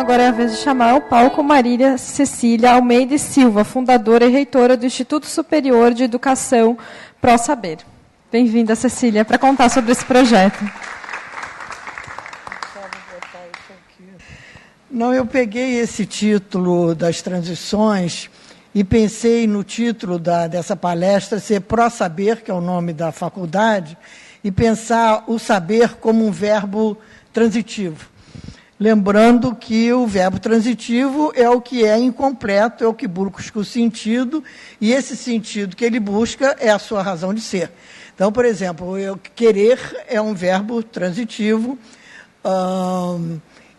agora é a vez de chamar ao palco Marília Cecília Almeida e Silva, fundadora e reitora do Instituto Superior de Educação ProSaber. Bem-vinda, Cecília, para contar sobre esse projeto. Não, eu peguei esse título das transições e pensei no título dessa palestra ser ProSaber, que é o nome da faculdade, e pensar o saber como um verbo transitivo. Lembrando que o verbo transitivo é o que é incompleto, é o que busca o sentido, e esse sentido que ele busca é a sua razão de ser. Então, por exemplo, querer é um verbo transitivo,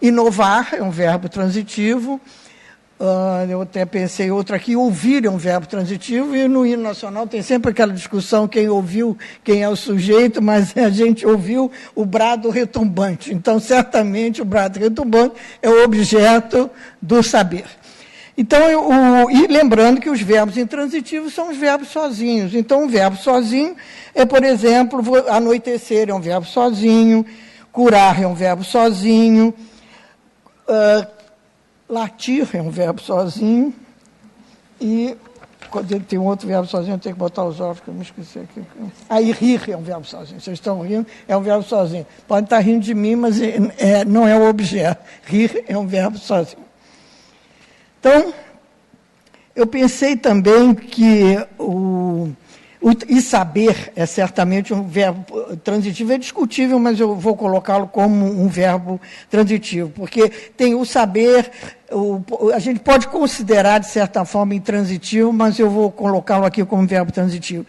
inovar é um verbo transitivo, eu até pensei outro aqui, ouvir é um verbo transitivo, e no hino nacional tem sempre aquela discussão, quem ouviu, quem é o sujeito, mas a gente ouviu o brado retumbante. Então, certamente, o brado retumbante é o objeto do saber. Então, e lembrando que os verbos intransitivos são os verbos sozinhos. Então, um verbo sozinho é, por exemplo, anoitecer é um verbo sozinho, curar é um verbo sozinho, latir é um verbo sozinho, e quando ele tem um outro verbo sozinho, eu tenho que botar os ovos, que eu me esqueci aqui. Aí rir é um verbo sozinho. Vocês estão rindo, é um verbo sozinho. Podem estar rindo de mim, mas não é o objeto. Rir é um verbo sozinho. Então, eu pensei também que e saber é certamente um verbo transitivo, é discutível, mas eu vou colocá-lo como um verbo transitivo, porque tem o saber, a gente pode considerar, de certa forma, intransitivo, mas eu vou colocá-lo aqui como verbo transitivo.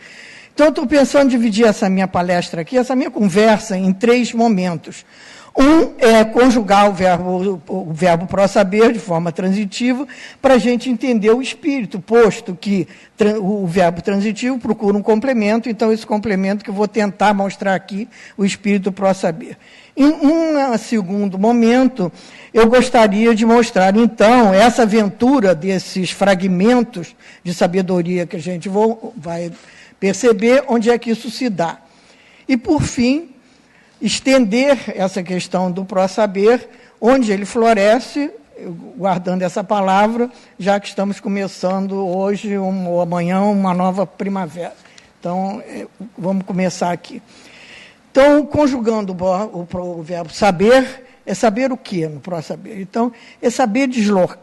Então, eu estou pensando em dividir essa minha palestra aqui, essa minha conversa, em 3 momentos. Um é conjugar o verbo ProSaber de forma transitiva, para a gente entender o espírito, posto que o verbo transitivo procura um complemento, então esse complemento que eu vou tentar mostrar aqui, o espírito ProSaber. Em um segundo momento, eu gostaria de mostrar, então, essa aventura desses fragmentos de sabedoria que a gente vai perceber, onde é que isso se dá. E, por fim, estender essa questão do ProSaber, onde ele floresce, guardando essa palavra, já que estamos começando hoje ou amanhã uma nova primavera. Então, vamos começar aqui. Então, conjugando o verbo saber, é saber o quê no ProSaber? Então, é saber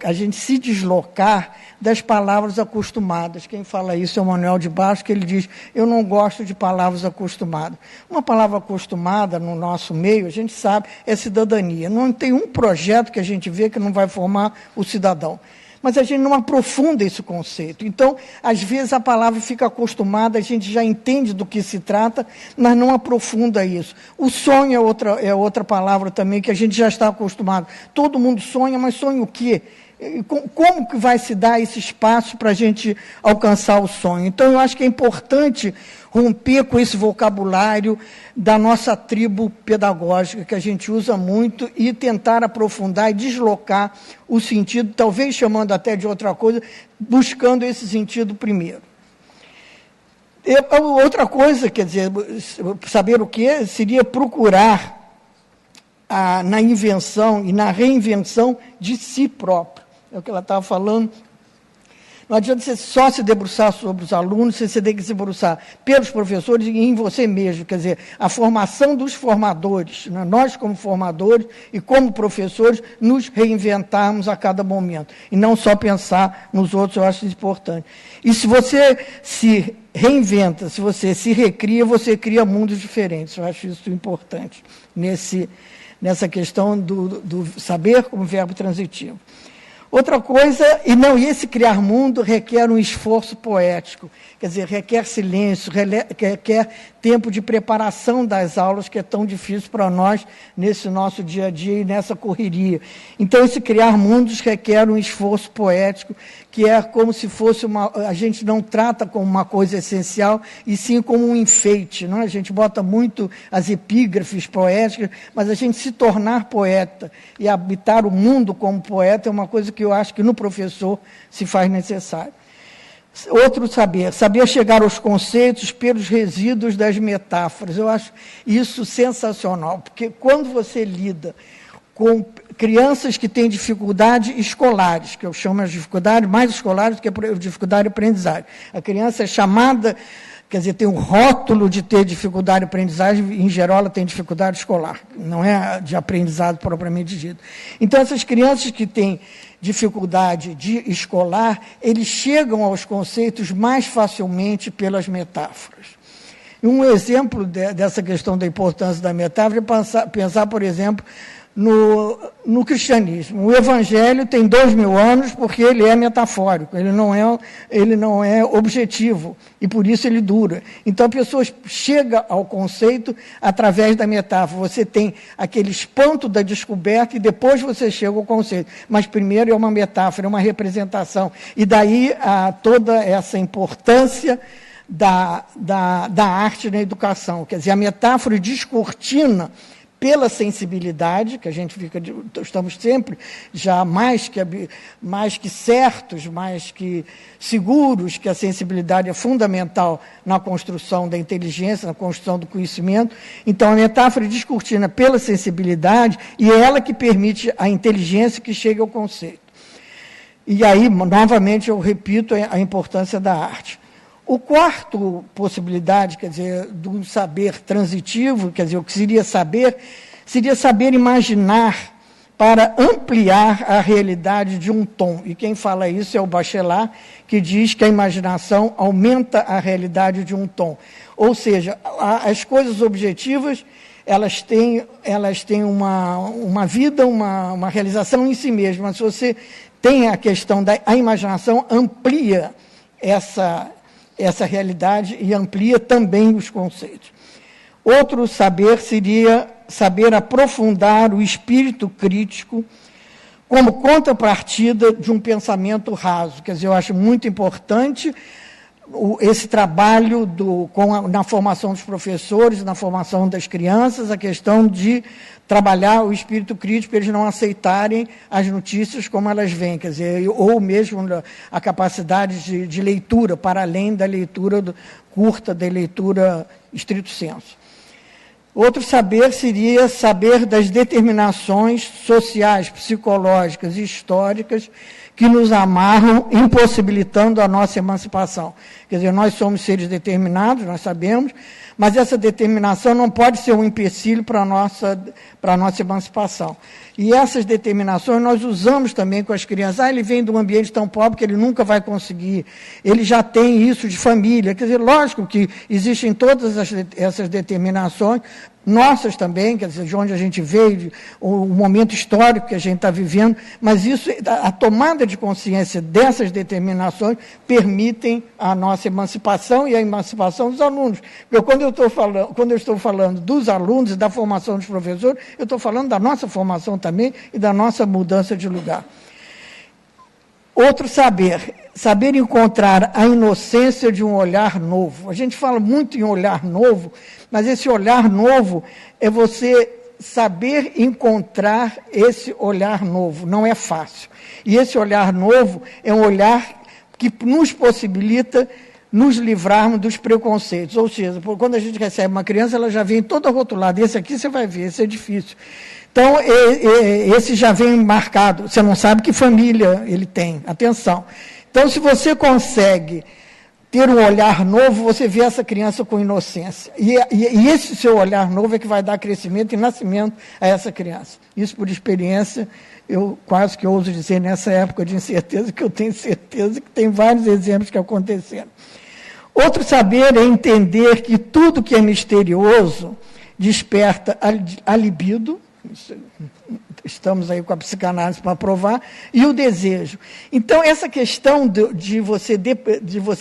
a gente se deslocar das palavras acostumadas. Quem fala isso é o Manuel de Barros, que ele diz, eu não gosto de palavras acostumadas. Uma palavra acostumada no nosso meio, a gente sabe, é cidadania. Não tem um projeto que a gente vê que não vai formar o cidadão. Mas a gente não aprofunda esse conceito. Então, às vezes, a palavra fica acostumada, a gente já entende do que se trata, mas não aprofunda isso. O sonho é outra palavra também, que a gente já está acostumado. Todo mundo sonha, mas sonha o quê? Como que vai se dar esse espaço para a gente alcançar o sonho? Então, eu acho que é importante romper com esse vocabulário da nossa tribo pedagógica, que a gente usa muito, e tentar aprofundar e deslocar o sentido, talvez chamando até de outra coisa, buscando esse sentido primeiro. Outra coisa, quer dizer, saber o que seria procurar na invenção e na reinvenção de si próprio. É o que ela estava falando. Não adianta você só se debruçar sobre os alunos, você tem que se debruçar pelos professores e em você mesmo. Quer dizer, a formação dos formadores, né? Nós, como formadores e como professores, nos reinventarmos a cada momento. E não só pensar nos outros, eu acho importante. E se você se reinventa, se você se recria, você cria mundos diferentes. Eu acho isso importante nessa questão do saber como verbo transitivo. Outra coisa, e esse criar mundo requer um esforço poético, quer dizer, requer silêncio, requer tempo de preparação das aulas, que é tão difícil para nós nesse nosso dia a dia e nessa correria. Então, esse criar mundos requer um esforço poético, que é como se fosse a gente não trata como uma coisa essencial, e sim como um enfeite, não é? A gente bota muito as epígrafes poéticas, mas a gente se tornar poeta e habitar o mundo como poeta é uma coisa que eu acho que no professor se faz necessário. Outro saber chegar aos conceitos pelos resíduos das metáforas. Eu acho isso sensacional, porque quando você lida com crianças que têm dificuldades escolares, que eu chamo de dificuldade mais escolares do que dificuldade de aprendizagem. A criança é chamada, quer dizer, tem um rótulo de ter dificuldade de aprendizagem, em geral ela tem dificuldade escolar, não é de aprendizado propriamente dito. Então, essas crianças que têm dificuldade de escolar, eles chegam aos conceitos mais facilmente pelas metáforas. Um exemplo dessa questão da importância da metáfora é pensar, por exemplo, no cristianismo. O evangelho tem 2000 anos porque ele é metafórico, ele não é objetivo, e por isso ele dura. Então, a pessoa chega ao conceito através da metáfora. Você tem aquele espanto da descoberta e depois você chega ao conceito. Mas primeiro é uma metáfora, é uma representação. E daí toda essa importância da arte na educação. Quer dizer, a metáfora descortina pela sensibilidade, que a gente estamos sempre já mais que certos, mais que seguros que a sensibilidade é fundamental na construção da inteligência, na construção do conhecimento. Então, a metáfora descortina pela sensibilidade e é ela que permite a inteligência que chegue ao conceito. E aí, novamente, eu repito a importância da arte. O quarto possibilidade, quer dizer, do saber transitivo, quer dizer, o que seria saber imaginar para ampliar a realidade de um tom. E quem fala isso é o Bachelard, que diz que a imaginação aumenta a realidade de um tom. Ou seja, as coisas objetivas, elas têm uma vida, uma realização em si mesmas. Se você tem a questão a imaginação, amplia essa realidade e amplia também os conceitos. Outro saber seria saber aprofundar o espírito crítico como contrapartida de um pensamento raso. Quer dizer, eu acho muito importante esse trabalho na formação dos professores, na formação das crianças, a questão de trabalhar o espírito crítico para eles não aceitarem as notícias como elas vêm, quer dizer, ou mesmo a capacidade de leitura, para além da leitura curta, da leitura estrito sensu. Outro saber seria saber das determinações sociais, psicológicas e históricas que nos amarram, impossibilitando a nossa emancipação. Quer dizer, nós somos seres determinados, nós sabemos, mas essa determinação não pode ser um empecilho para a nossa emancipação. E essas determinações nós usamos também com as crianças. Ele vem de um ambiente tão pobre que ele nunca vai conseguir. Ele já tem isso de família. Quer dizer, lógico que existem todas essas determinações, nossas também, quer dizer, de onde a gente veio, o momento histórico que a gente está vivendo, mas isso, a tomada de consciência dessas determinações permitem a nossa emancipação e a emancipação dos alunos. Porque quando eu estou falando dos alunos e da formação dos professores, eu estou falando da nossa formação também e da nossa mudança de lugar. Outro saber encontrar a inocência de um olhar novo. A gente fala muito em olhar novo, mas esse olhar novo é você saber encontrar esse olhar novo. Não é fácil. E esse olhar novo é um olhar que nos possibilita nos livrarmos dos preconceitos. Ou seja, quando a gente recebe uma criança, ela já vem toda rotulada. Esse aqui você vai ver, esse é difícil. Então, esse já vem marcado. Você não sabe que família ele tem. Atenção. Então, se você consegue ter um olhar novo, você vê essa criança com inocência. E esse seu olhar novo é que vai dar crescimento e nascimento a essa criança. Isso por experiência, eu quase que ouso dizer nessa época de incerteza, que eu tenho certeza que tem vários exemplos que aconteceram. Outro saber é entender que tudo que é misterioso desperta a libido, estamos aí com a psicanálise para provar, e o desejo. Então, essa questão de você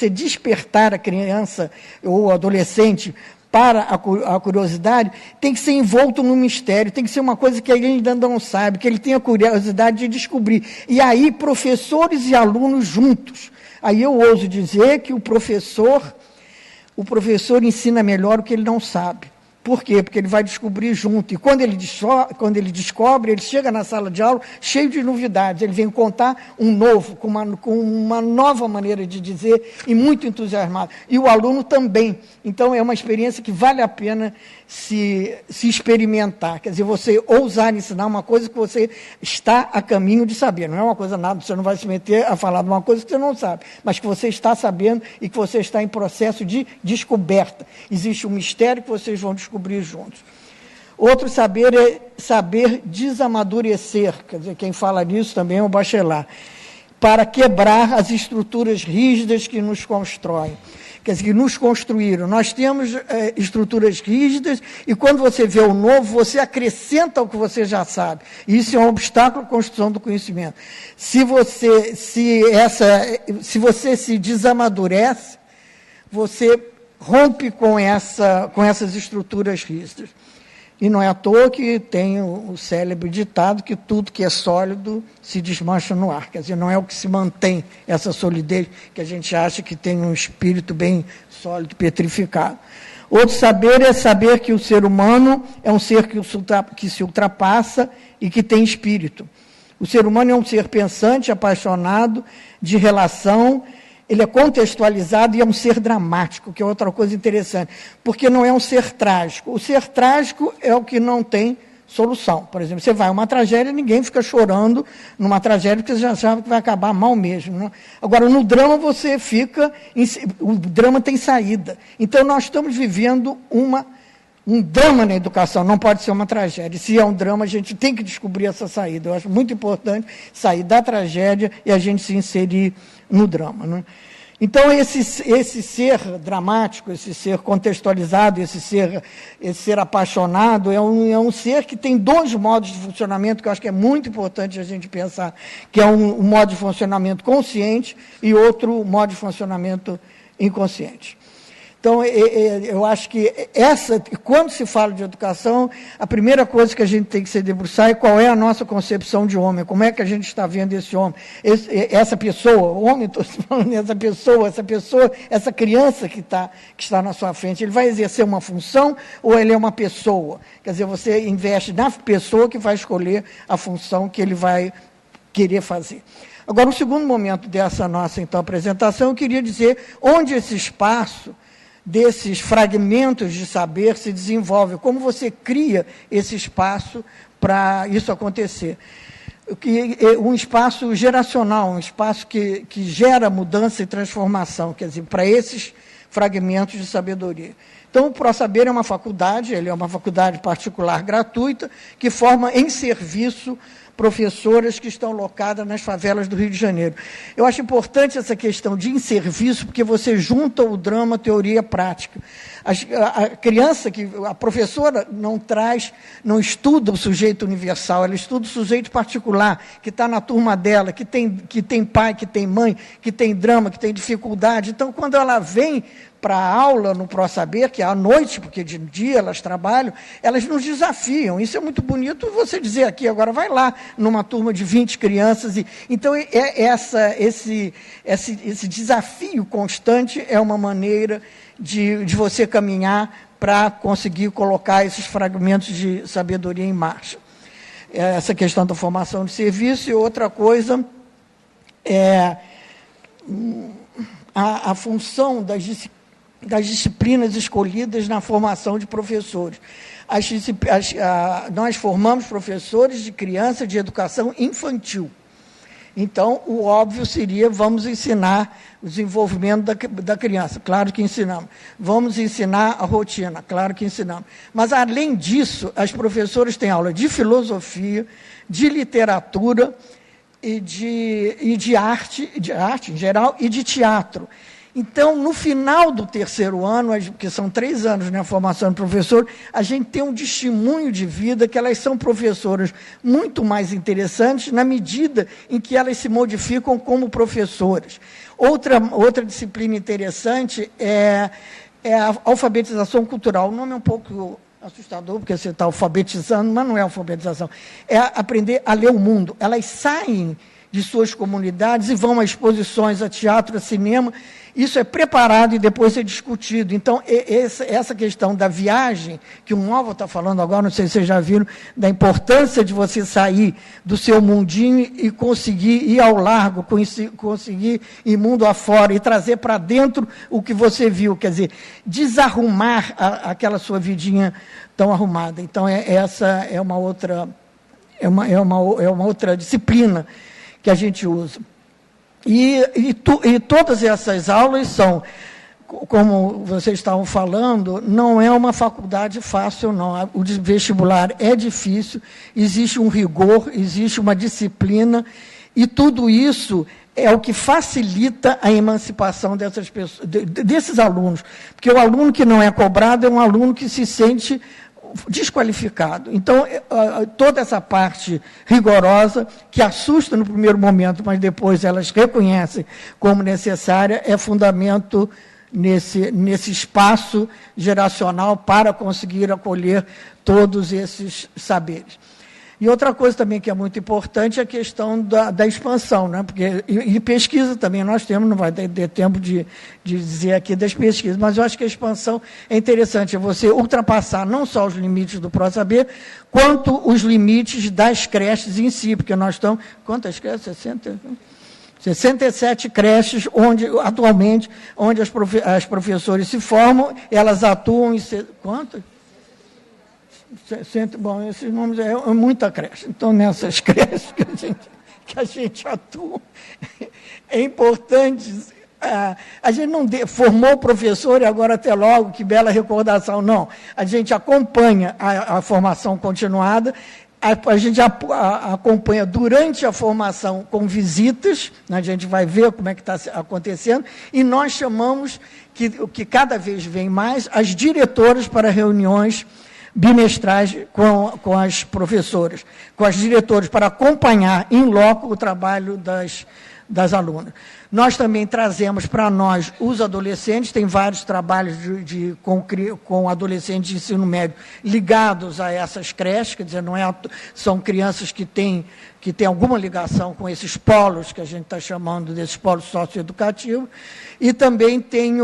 despertar a criança ou adolescente para a curiosidade, tem que ser envolto no mistério, tem que ser uma coisa que ele ainda não sabe, que ele tenha curiosidade de descobrir. E aí, professores e alunos juntos. Aí eu ouso dizer que o professor ensina melhor o que ele não sabe. Por quê? Porque ele vai descobrir junto. E quando ele descobre, ele chega na sala de aula cheio de novidades. Ele vem contar um novo, com uma nova maneira de dizer e muito entusiasmado. E o aluno também. Então, é uma experiência que vale a pena se experimentar. Quer dizer, você ousar ensinar uma coisa que você está a caminho de saber. Não é uma coisa nada, você não vai se meter a falar de uma coisa que você não sabe, mas que você está sabendo e que você está em processo de descoberta. Existe um mistério que vocês vão descobrir juntos. Outro saber é saber desamadurecer, quer dizer, quem fala nisso também é o Bachelard, para quebrar as estruturas rígidas que nos constroem. Quer dizer, que nos construíram. Nós temos estruturas rígidas e quando você vê o novo, você acrescenta o que você já sabe. E isso é um obstáculo à construção do conhecimento. Se você se desamadurece, você rompe com essas estruturas rígidas. E não é à toa que tem o célebre ditado que tudo que é sólido se desmancha no ar. Quer dizer, não é o que se mantém essa solidez, que a gente acha que tem um espírito bem sólido, petrificado. Outro saber é saber que o ser humano é um ser que se ultrapassa e que tem espírito. O ser humano é um ser pensante, apaixonado, de relação. Ele é contextualizado e é um ser dramático, que é outra coisa interessante, porque não é um ser trágico. O ser trágico é o que não tem solução. Por exemplo, você vai a uma tragédia, ninguém fica chorando numa tragédia, porque você já sabe que vai acabar mal mesmo. Né? Agora, no drama, você fica... O drama tem saída. Então, nós estamos vivendo um drama na educação, não pode ser uma tragédia. Se é um drama, a gente tem que descobrir essa saída. Eu acho muito importante sair da tragédia e a gente se inserir no drama. Né? Então, esse ser dramático, esse ser contextualizado, esse ser apaixonado, é um ser que tem dois modos de funcionamento que eu acho que é muito importante a gente pensar, que é um modo de funcionamento consciente e outro modo de funcionamento inconsciente. Então, eu acho que quando se fala de educação, a primeira coisa que a gente tem que se debruçar é qual é a nossa concepção de homem, como é que a gente está vendo esse homem, essa pessoa, o homem, estou falando, essa criança que está na sua frente, ele vai exercer uma função ou ele é uma pessoa? Quer dizer, você investe na pessoa que vai escolher a função que ele vai querer fazer. Agora, no segundo momento dessa nossa, então, apresentação, eu queria dizer onde esse espaço desses fragmentos de saber se desenvolve, como você cria esse espaço para isso acontecer. Um espaço geracional, um espaço que gera mudança e transformação, quer dizer, para esses fragmentos de sabedoria. Então, o ProSaber é uma faculdade, ele é uma faculdade particular gratuita, que forma em serviço professoras que estão locadas nas favelas do Rio de Janeiro. Eu acho importante essa questão de em serviço, porque você junta o drama, teoria e prática. A criança, a professora não estuda o sujeito universal, ela estuda o sujeito particular, que está na turma dela, que tem pai, que tem mãe, que tem drama, que tem dificuldade. Então, quando ela vem para a aula no ProSaber, que é à noite, porque de dia elas trabalham, elas nos desafiam. Isso é muito bonito você dizer aqui, agora vai lá numa turma de 20 crianças. Então, esse desafio constante é uma maneira de você caminhar para conseguir colocar esses fragmentos de sabedoria em marcha. Essa questão da formação de serviço. E outra coisa é a função das disciplinas escolhidas na formação de professores. Nós formamos professores de criança de educação infantil. Então, o óbvio seria, vamos ensinar o desenvolvimento da criança, claro que ensinamos. Vamos ensinar a rotina, claro que ensinamos. Mas, além disso, as professoras têm aula de filosofia, de literatura e de arte em geral, e de teatro. Então, no final do terceiro ano, que são 3 anos, né, a formação de professor, a gente tem um testemunho de vida que elas são professoras muito mais interessantes na medida em que elas se modificam como professoras. Outra disciplina interessante é a alfabetização cultural. O nome é um pouco assustador, porque você está alfabetizando, mas não é alfabetização. É aprender a ler o mundo. Elas saem de suas comunidades e vão a exposições, a teatro, a cinema, isso é preparado e depois é discutido. Então, essa questão da viagem, que o Nova está falando agora, não sei se vocês já viram, da importância de você sair do seu mundinho e conseguir ir ao largo, conseguir ir mundo afora e trazer para dentro o que você viu, quer dizer, desarrumar aquela sua vidinha tão arrumada. Então, essa é uma outra, é uma outra disciplina que a gente usa. E todas essas aulas são, como vocês estavam falando, não é uma faculdade fácil, não. O vestibular é difícil, existe um rigor, existe uma disciplina, e tudo isso é o que facilita a emancipação dessas pessoas, desses alunos. Porque o aluno que não é cobrado é um aluno que se sente desqualificado. Então, toda essa parte rigorosa, que assusta no primeiro momento, mas depois elas reconhecem como necessária, é fundamento nesse espaço geracional para conseguir acolher todos esses saberes. E outra coisa também que é muito importante é a questão da expansão, né? Porque, e pesquisa também nós temos, não vai ter tempo de dizer aqui das pesquisas, mas eu acho que a expansão é interessante, é você ultrapassar não só os limites do ProSaber, quanto os limites das creches em si, porque nós estamos... Quantas creches? 67 creches, atualmente, onde as professoras se formam, elas atuam em... Quantas? Bom, esses nomes é muita creche. Então, nessas creches que a gente atua, é importante. A gente não formou o professor e agora até logo, que bela recordação. Não, a gente acompanha a formação continuada, a gente acompanha durante a formação com visitas, né, a gente vai ver como é que está acontecendo, e nós chamamos, que cada vez vem mais, as diretoras para reuniões bimestrais com as professoras, com as diretoras, para acompanhar em loco o trabalho das alunas. Nós também trazemos para nós os adolescentes, tem vários trabalhos com adolescentes de ensino médio ligados a essas creches, quer dizer, são crianças que têm alguma ligação com esses polos, que a gente está chamando desses polos socioeducativos, e também tem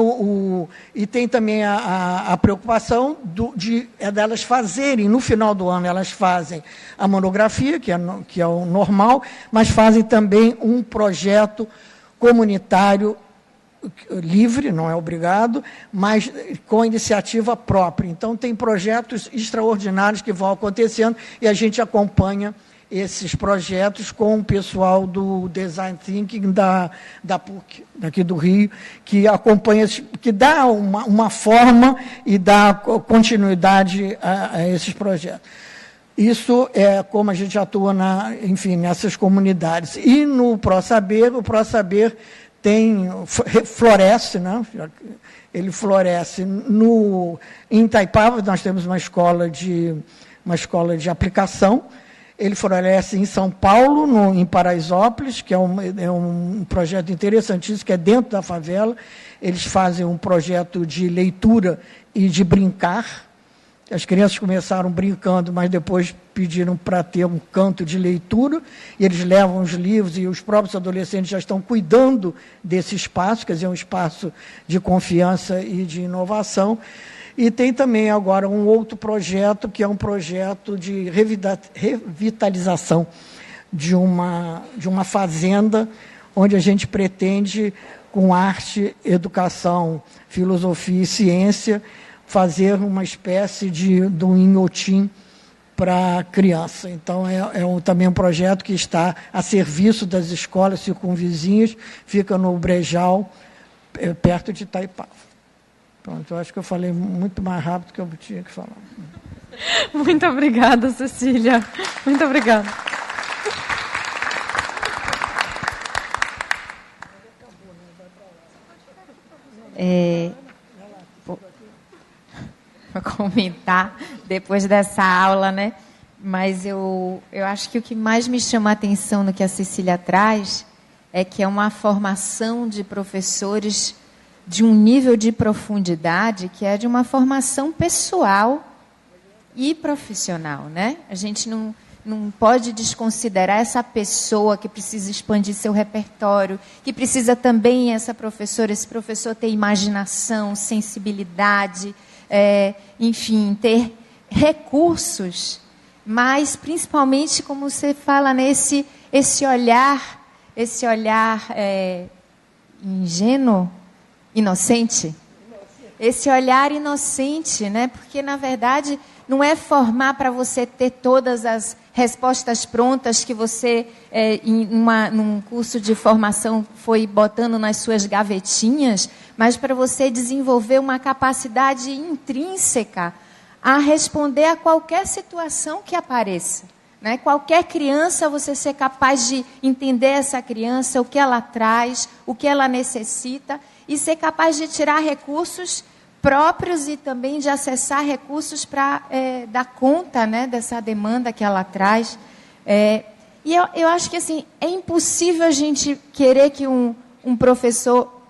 também a preocupação delas fazerem, no final do ano, elas fazem a monografia, que é o normal, mas fazem também um projeto comunitário livre, não é obrigado, mas com iniciativa própria. Então, tem projetos extraordinários que vão acontecendo e a gente acompanha esses projetos com o pessoal do Design Thinking da PUC, daqui do Rio, que acompanha, que dá uma forma e dá continuidade a esses projetos. Isso é como a gente atua, enfim, nessas comunidades. E no ProSaber, o ProSaber floresce, né? Ele floresce em Itaipava, nós temos uma escola de aplicação. Ele floresce em São Paulo, em Paraisópolis, que é um projeto interessantíssimo, que é dentro da favela. Eles fazem um projeto de leitura e de brincar. As crianças começaram brincando, mas depois pediram para ter um canto de leitura, e eles levam os livros, e os próprios adolescentes já estão cuidando desse espaço, quer dizer, um espaço de confiança e de inovação. E tem também agora um outro projeto, que é um projeto de revitalização de uma um onde a gente pretende, com arte, educação, filosofia e ciência, fazer uma espécie de um inhotim para a criança. Então, também um projeto que está a serviço das escolas circunvizinhas, fica no Brejal, perto de Itaipava. Pronto, eu acho que eu falei muito mais rápido do que eu tinha que falar. Muito obrigada, Cecília. Muito obrigada. Vou comentar depois dessa aula, né? Mas eu acho que o que mais me chama a atenção no que a Cecília traz é que é uma formação de professores de um nível de profundidade que é de uma formação pessoal e profissional, né? A gente não não pode desconsiderar essa pessoa que precisa expandir seu repertório, que precisa também, esse professor ter imaginação, sensibilidade, enfim, ter recursos, mas principalmente, como você fala, nesse esse olhar ingênuo, inocente. Esse olhar inocente, né? Porque, na verdade, não é formar para você ter todas as respostas prontas que você, num curso de formação, foi botando nas suas gavetinhas, mas para você desenvolver uma capacidade intrínseca a responder a qualquer situação que apareça. Né? Qualquer criança, você ser capaz de entender essa criança, o que ela traz, o que ela necessita, e ser capaz de tirar recursos próprios e também de acessar recursos para dar conta, né, dessa demanda que ela traz. E eu acho que assim, é impossível a gente querer que um professor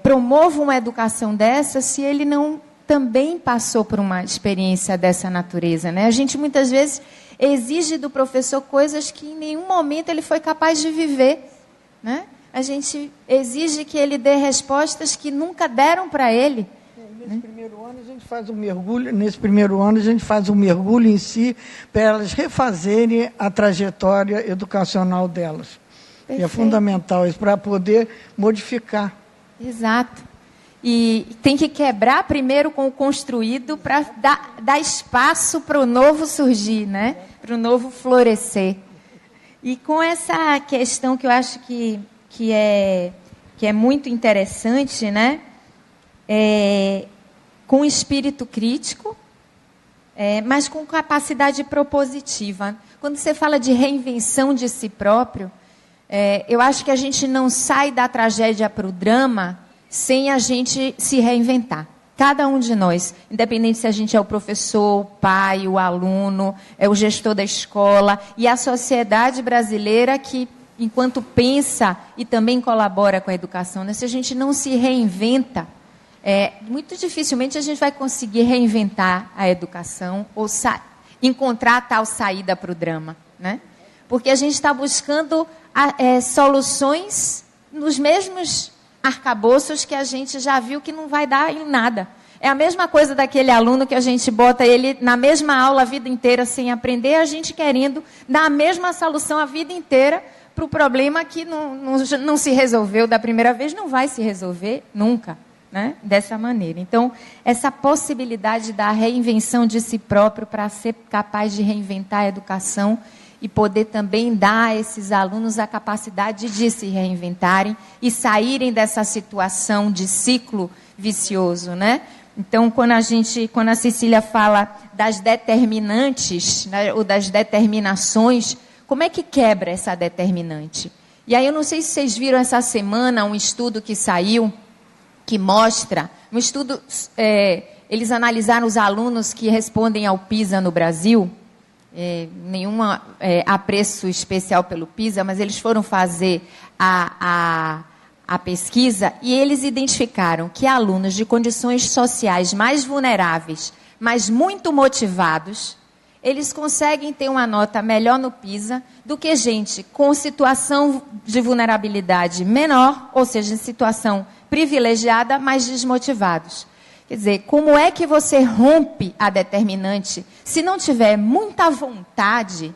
promova uma educação dessa se ele não também passou por uma experiência dessa natureza. Né? A gente muitas vezes exige do professor coisas que em nenhum momento ele foi capaz de viver. Né? A gente exige que ele dê respostas que nunca deram para ele. Nesse primeiro ano a gente faz um mergulho, em si, para elas refazerem a trajetória educacional delas. E é fundamental isso, para poder modificar. Exato. E tem que quebrar primeiro com o construído para dar espaço para o novo surgir, né? Para o novo florescer. E com essa questão que eu acho que é muito interessante, né? Com espírito crítico, mas com capacidade propositiva. Quando você fala de reinvenção de si próprio, eu acho que a gente não sai da tragédia para o drama sem a gente se reinventar. Cada um de nós, independente se a gente é o professor, o pai, o aluno, o gestor da escola, e a sociedade brasileira que, enquanto pensa e também colabora com a educação, né? Se a gente não se reinventa, muito dificilmente a gente vai conseguir reinventar a educação ou encontrar a tal saída para o drama. Né? Porque a gente está buscando soluções nos mesmos arcabouços que a gente já viu que não vai dar em nada. É a mesma coisa daquele aluno que a gente bota ele na mesma aula a vida inteira sem aprender, a gente querendo dar a mesma solução a vida inteira para o problema que não se resolveu da primeira vez, não vai se resolver nunca, né? Dessa maneira. Então, essa possibilidade da reinvenção de si próprio para ser capaz de reinventar a educação e poder também dar a esses alunos a capacidade de se reinventarem e saírem dessa situação de ciclo vicioso, né? Então, quando a Cecília fala das determinantes, né, ou das determinações, como é que quebra essa determinante? E aí eu não sei se vocês viram essa semana um estudo que saiu, que mostra, um estudo, eles analisaram os alunos que respondem ao PISA no Brasil, nenhum apreço especial pelo PISA, mas eles foram fazer a pesquisa e eles identificaram que alunos de condições sociais mais vulneráveis, mas muito motivados, eles conseguem ter uma nota melhor no PISA do que gente com situação de vulnerabilidade menor, ou seja, em situação privilegiada, mas desmotivados. Quer dizer, como é que você rompe a determinante se não tiver muita vontade,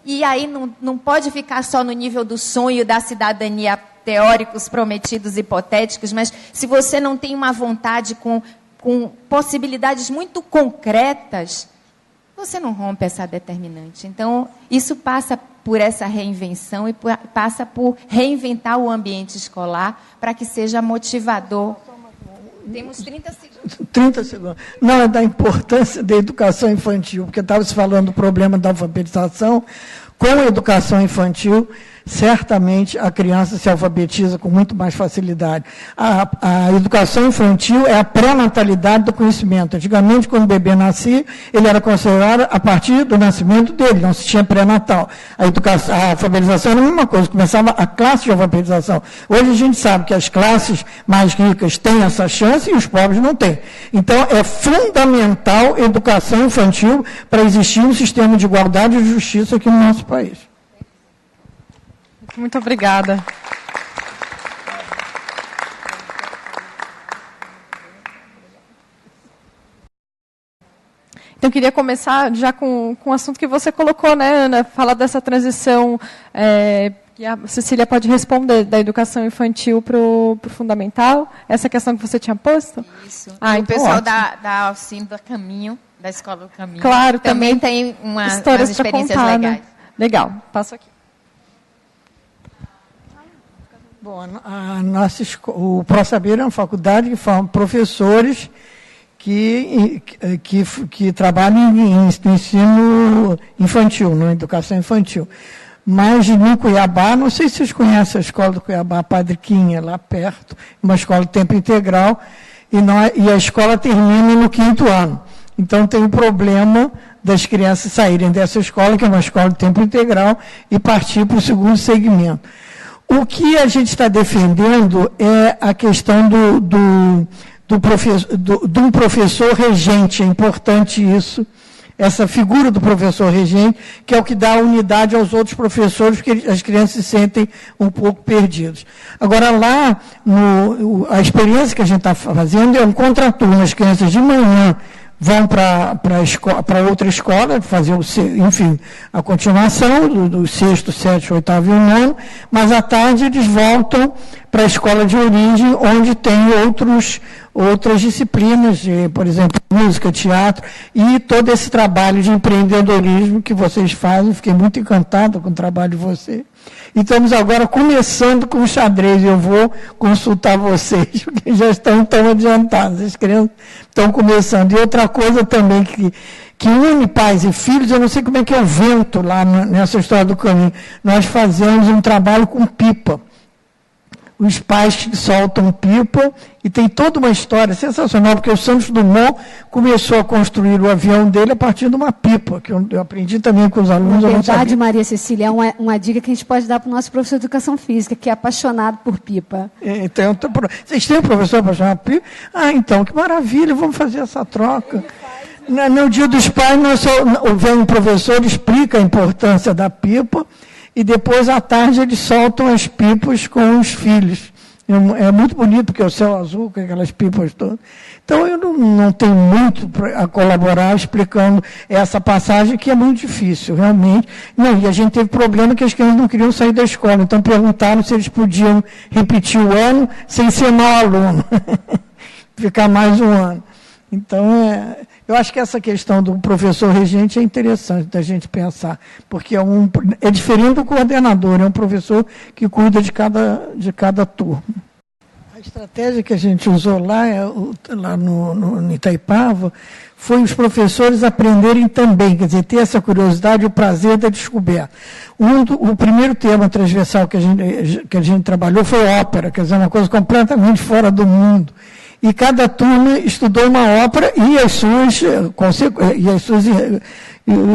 e aí não pode ficar só no nível do sonho, da cidadania, teóricos, prometidos, hipotéticos, mas se você não tem uma vontade com possibilidades muito concretas, você não rompe essa determinante. Então, isso passa por essa reinvenção e passa por reinventar o ambiente escolar para que seja motivador. Temos 30 segundos. 30 segundos. Não, é da importância da educação infantil, porque estava se falando do problema da alfabetização. com a educação infantil, certamente a criança se alfabetiza com muito mais facilidade. A educação infantil é a pré-natalidade do conhecimento. Antigamente, quando o bebê nascia, ele era considerado a partir do nascimento dele, não se tinha pré-natal. A alfabetização era a mesma coisa, começava a classe de alfabetização. Hoje a gente sabe que as classes mais ricas têm essa chance e os pobres não têm. Então, é fundamental a educação infantil para existir um sistema de igualdade e justiça aqui no nosso país. Muito obrigada. Então, queria começar já com o assunto que você colocou, né, Ana? Falar dessa transição, que a Cecília pode responder, da educação infantil para o fundamental. Essa questão que você tinha posto? Isso. Então, o pessoal ótimo. da Alcino do Caminho, da Escola do Caminho, claro, também tem umas experiências contar, legais. Né? Legal, passo aqui. Bom, o ProSaber é uma faculdade que forma professores que trabalham em ensino infantil, na educação infantil. Mas no Cuiabá, não sei se vocês conhecem a escola do Cuiabá, Padre Quinha, lá perto, uma escola de tempo integral, e a escola termina no 5º ano. Então tem o problema das crianças saírem dessa escola, que é uma escola de tempo integral, e partir para o 2º segmento. O que a gente está defendendo é a questão de um professor regente, é importante isso, essa figura do professor regente, que é o que dá unidade aos outros professores, porque as crianças se sentem um pouco perdidas. Agora, lá, a experiência que a gente está fazendo é um contraturno, as crianças de manhã vão para outra escola, fazer, enfim, a continuação do 6º, 7º, 8º e 9º, mas à tarde eles voltam para a escola de origem, onde tem outras disciplinas, por exemplo, música, teatro, e todo esse trabalho de empreendedorismo que vocês fazem. Fiquei muito encantada com o trabalho de vocês. E estamos agora começando com o xadrez. Eu vou consultar vocês, porque já estão tão adiantados. As crianças estão começando. E outra coisa também que une pais e filhos, eu não sei como é que é o vento lá nessa história do caminho. Nós fazemos um trabalho com pipa. Os pais soltam pipa, e tem toda uma história sensacional, porque o Santos Dumont começou a construir o avião dele a partir de uma pipa, que eu aprendi também com os alunos. Na verdade, Maria Cecília, é uma dica que a gente pode dar para o nosso professor de Educação Física, que é apaixonado por pipa. Então, vocês têm um professor apaixonado por pipa? Ah, então, que maravilha, vamos fazer essa troca. No Dia dos Pais, vem um professor, explica a importância da pipa, e depois, à tarde, eles soltam as pipas com os filhos. É muito bonito, porque é o céu azul, com aquelas pipas todas. Então, eu não tenho muito a colaborar explicando essa passagem, que é muito difícil, realmente. Não, e a gente teve problema que as crianças não queriam sair da escola, então perguntaram se eles podiam repetir o ano sem ser mau aluno, ficar mais um ano. Então, eu acho que essa questão do professor regente é interessante da gente pensar, porque é diferente do coordenador, é um professor que cuida de cada turma. A estratégia que a gente usou lá no Itaipava foi os professores aprenderem também, quer dizer, ter essa curiosidade e o prazer da descoberta. O primeiro tema transversal que a gente trabalhou foi ópera, quer dizer, uma coisa completamente fora do mundo. E cada turma estudou uma ópera e o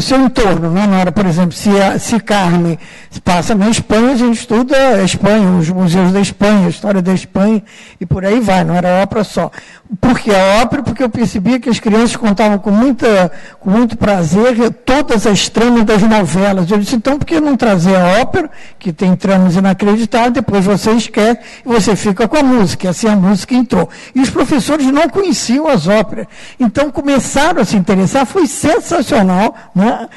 seu entorno. Né? Na hora, por exemplo, se Carmen passa na Espanha, a gente estuda a Espanha, os museus da Espanha, a história da Espanha, e por aí vai, não era ópera só. Por que a ópera? Porque eu percebia que as crianças contavam com muito prazer todas as tramas das novelas. Eu disse, então, por que não trazer a ópera, que tem tramas inacreditáveis, depois você esquece e você fica com a música, e assim a música entrou. E os professores não conheciam as óperas. Então, começaram a se interessar, foi sensacional, né?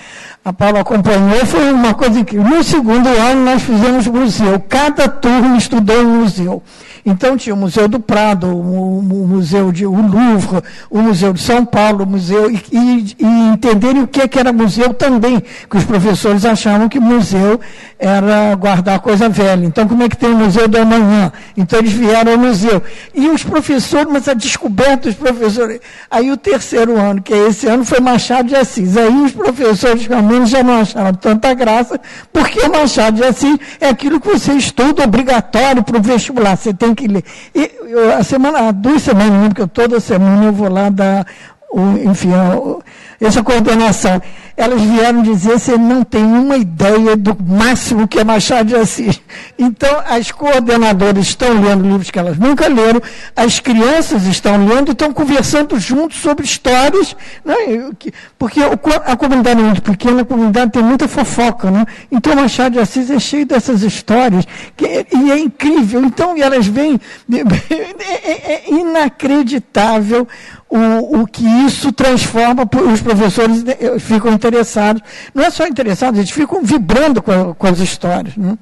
A Paula acompanhou, foi uma coisa incrível. No 2º ano, nós fizemos museu. Cada turma estudou um museu. Então tinha o Museu do Prado, o Museu o Louvre, o Museu de São Paulo, o museu, e entenderem o que era museu também, que os professores achavam que museu era guardar coisa velha. Então, como é que tem o Museu do Amanhã? Então, eles vieram ao museu. E os professores, mas a descoberta dos professores... Aí, o terceiro ano, que é esse ano, foi Machado de Assis. Aí, os professores, realmente, já não acharam tanta graça, porque o Machado de Assis é aquilo que você estuda obrigatório para o vestibular. Você tem que ler. E há 2 semanas, porque toda semana eu vou lá dar... essa coordenação, elas vieram dizer que você não tem uma ideia do máximo que é Machado de Assis. Então, as coordenadoras estão lendo livros que elas nunca leram, as crianças estão lendo e estão conversando juntos sobre histórias, né? Porque a comunidade é muito pequena, a comunidade tem muita fofoca, né? Então, Machado de Assis é cheio dessas histórias, e é incrível. Então, elas vêm, é inacreditável o que isso transforma, os professores ficam interessados. Não é só interessados, eles ficam vibrando com as histórias, né?